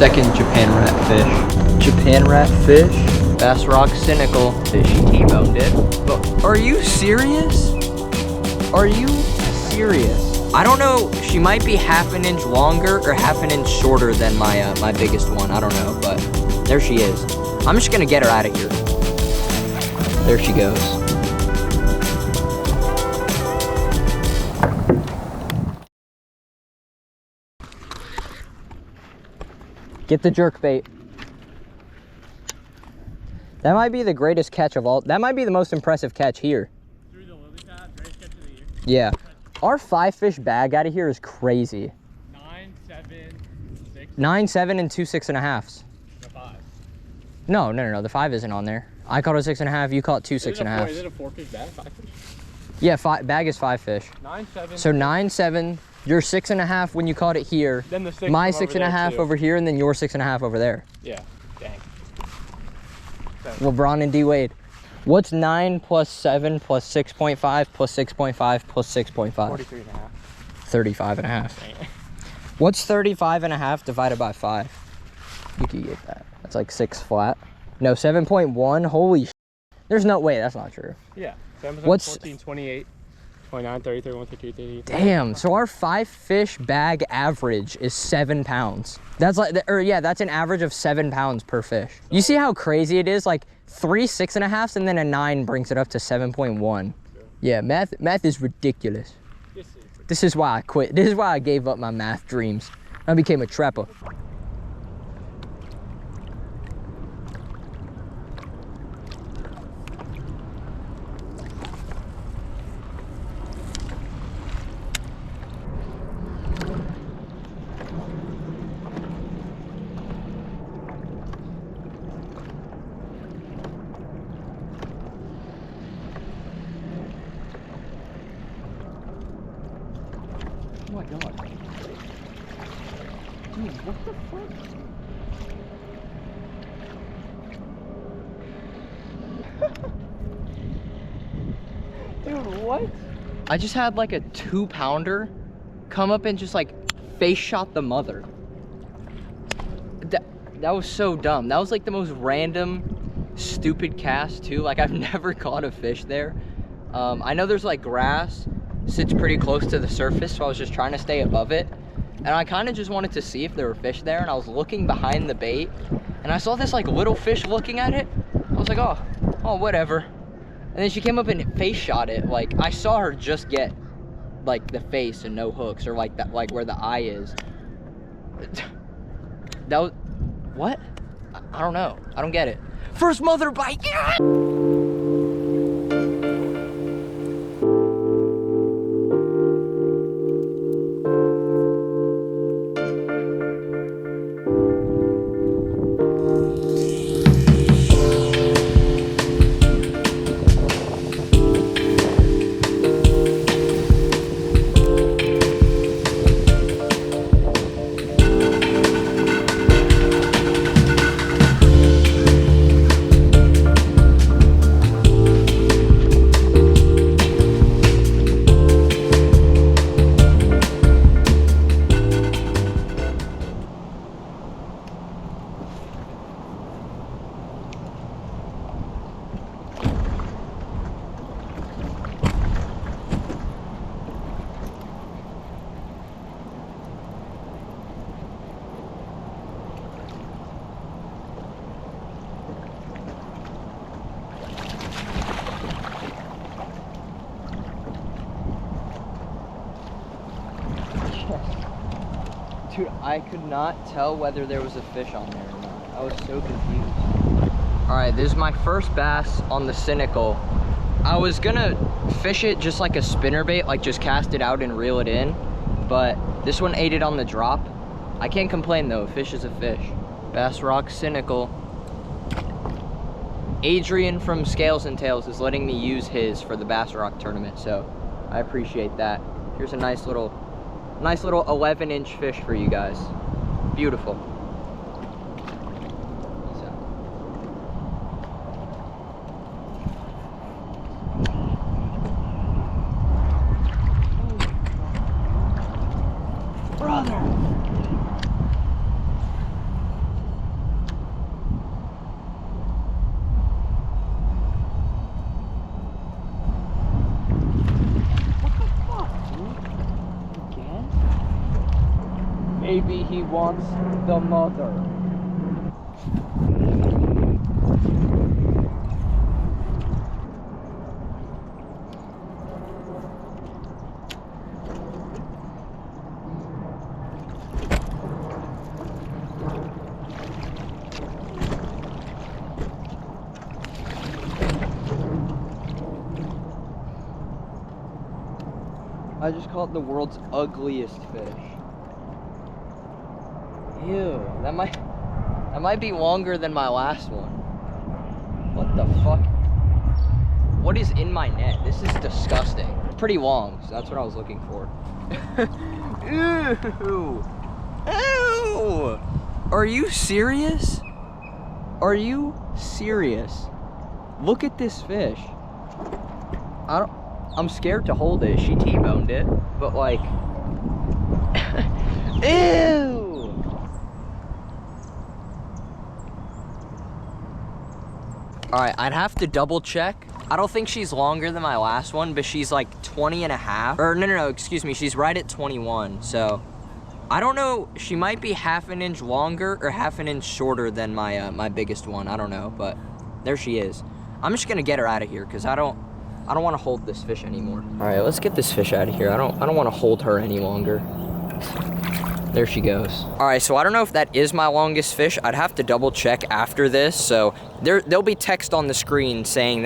second Japan rat fish. Japan rat fish, Bassrock Cynical. She T-boned it. But are you serious? Are you serious? I don't know, she might be half an inch longer or half an inch shorter than my my biggest one. I don't know, but there she is. I'm just gonna get her out of here. There she goes. Get the jerk bait. That might be the greatest catch of all. That might be the most impressive catch here. Through the lily pad, greatest catch of the year. Yeah. Our 5-fish bag out of here is crazy. 9, 7, 6. 9, 7, and 2 6.5s. No, 5. No. The 5 isn't on there. I caught a 6.5. You caught 2 6.5s. Is it a 4-fish bag? 5-fish? Yeah, bag is 5 fish. 9, 7. So 9, 7. Your 6.5 when you caught it here. Then the 6. My 6.5 over here, and then your 6.5 over there. Yeah. Dang. LeBron and D Wade. What's 9 plus 7 plus 6.5 plus 6.5 plus 6.5? 43.5. 35.5. What's 35.5 divided by 5? You can get that. That's like 6 flat. No, 7.1. Holy sh. There's no way. That's not true. Yeah. 7, What's 14, 28, 29, 30, 31, 32, 33. Damn. So our 5-fish bag average is 7 pounds. That's like, that's an average of 7 pounds per fish. You see how crazy it is? Like 3 6.5s and then a 9 brings it up to 7.1. Yeah, math is ridiculous. This is why I quit. This is why I gave up my math dreams. I became a trapper. Oh my god. Dude, what the fuck? Dude, what? I just had like a 2-pounder come up and just like face shot the mother. That was so dumb. That was like the most random, stupid cast too. Like I've never caught a fish there. I know there's like grass. Sits pretty close to the surface, so I was just trying to stay above it, and I kind of just wanted to see if there were fish there, and I was looking behind the bait, and I saw this like little fish looking at it. I was like, oh whatever, and then she came up and face shot it. Like I saw her just get like the face and no hooks, or like that, like where the eye is. That was what? I don't know. I don't get it. First mother bite. Yeah! Dude, I could not tell whether there was a fish on there or not. I was so confused. All right, this is my first bass on the Cynical. I was gonna fish it just like a spinnerbait, like just cast it out and reel it in, but this one ate it on the drop. I can't complain though, a fish is a fish. Bassrock Cynical. Adrian from Scales and Tails is letting me use his for the Bassrock tournament, so I appreciate that. Here's a nice little 11-inch fish for you guys. Beautiful. Maybe he wants the mother. I just caught the world's ugliest fish. Ew, that might be longer than my last one. What the fuck? What is in my net? This is disgusting. Pretty long, so that's what I was looking for. Ew! Ew! Are you serious? Are you serious? Look at this fish. I'm scared to hold it. She T-boned it, but like, ew! All right, I'd have to double check. I don't think she's longer than my last one, but she's like 20 and a half. Or no, excuse me. She's right at 21. So I don't know. She might be half an inch longer or half an inch shorter than my my biggest one. I don't know, but there she is. I'm just gonna get her out of here because I don't want to hold this fish anymore. All right, let's get this fish out of here. I don't want to hold her any longer. There she goes. All right, so I don't know if that is my longest fish. I'd have to double check after this. So there'll be text on the screen saying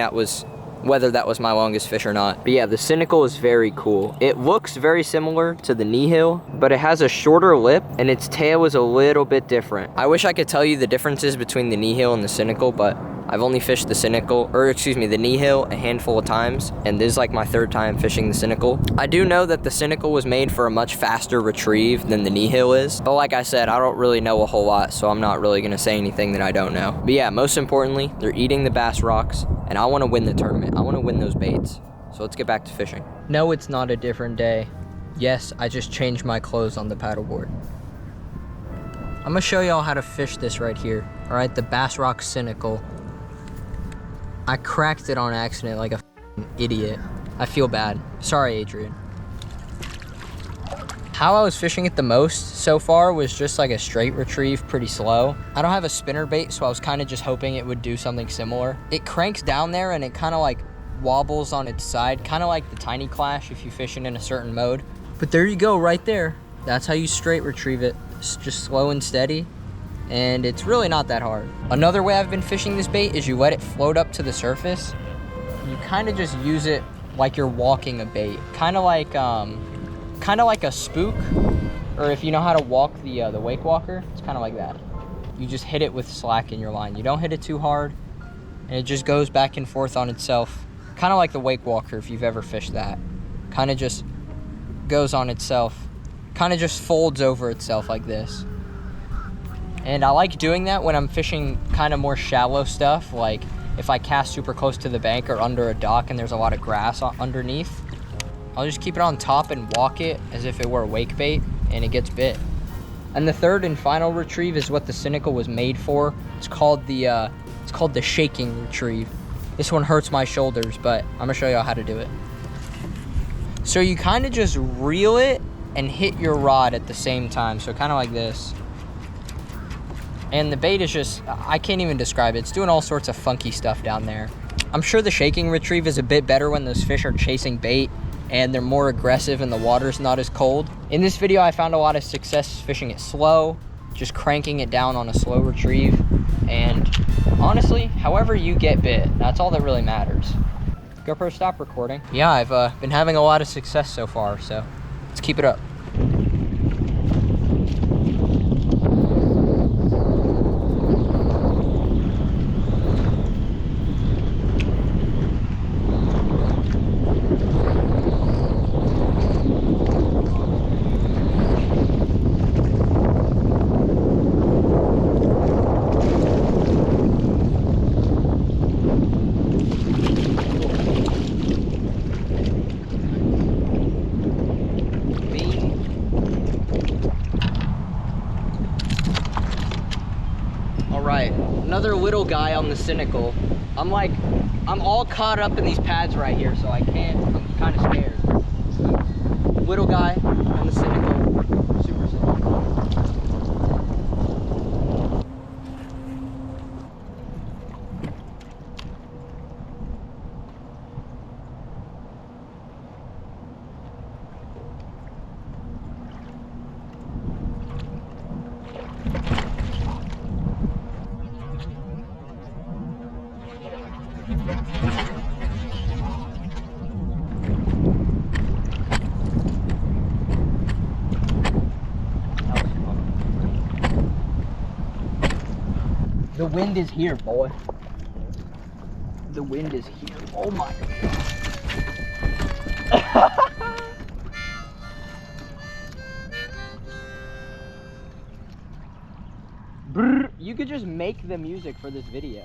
whether that was my longest fish or not. But yeah, the Cynical is very cool. It looks very similar to the Nihil, but it has a shorter lip and its tail is a little bit different. I wish I could tell you the differences between the Nihil and the Cynical, but I've only fished the Cynical, or excuse me, the Nihil a handful of times, and this is like my third time fishing the Cynical. I do know that the Cynical was made for a much faster retrieve than the Nihil is, but like I said, I don't really know a whole lot, so I'm not really gonna say anything that I don't know. But yeah, most importantly, they're eating the Bassrocks, and I wanna win the tournament. I wanna win those baits. So let's get back to fishing. No, it's not a different day. Yes, I just changed my clothes on the paddleboard. I'm gonna show y'all how to fish this right here. All right, the Bassrock Cynical. I cracked it on accident like a idiot. I feel bad. Sorry, Adrian. How I was fishing it the most so far was just like a straight retrieve, pretty slow. I don't have a spinner bait, so I was kind of just hoping it would do something similar. It cranks down there and it kind of like wobbles on its side, kind of like the Tiny Clash if you fish it in a certain mode. But there you go, right there. That's how you straight retrieve it. It's just slow and steady. And it's really not that hard. Another way I've been fishing this bait is you let it float up to the surface. You kind of just use it like you're walking a bait, kind of like a spook, or if you know how to walk the wake walker, it's kind of like that. You just hit it with slack in your line. You don't hit it too hard, and it just goes back and forth on itself, kind of like the wake walker if you've ever fished that. Kind of just goes on itself, kind of just folds over itself like this. And I like doing that when I'm fishing kind of more shallow stuff, like if I cast super close to the bank or under a dock and there's a lot of grass underneath. I'll just keep it on top and walk it as if it were a wake bait, and it gets bit. And the third and final retrieve is what the Cynical was made for. It's called the shaking retrieve. This one hurts my shoulders, but I'm gonna show y'all how to do it. So you kind of just reel it and hit your rod at the same time, so kind of like this. And the bait is just, I can't even describe it. It's doing all sorts of funky stuff down there. I'm sure the shaking retrieve is a bit better when those fish are chasing bait and they're more aggressive and the water's not as cold. In this video, I found a lot of success fishing it slow, just cranking it down on a slow retrieve. And honestly, however you get bit, that's all that really matters. GoPro, stop recording. Yeah, I've been having a lot of success so far, so let's keep it up. Another little guy on the Cynical. I'm all caught up in these pads right here, so I'm kind of scared. Little guy on the Cynical, super simple. The wind is here, boy. The wind is here. Oh my. Brr, you could just make the music for this video.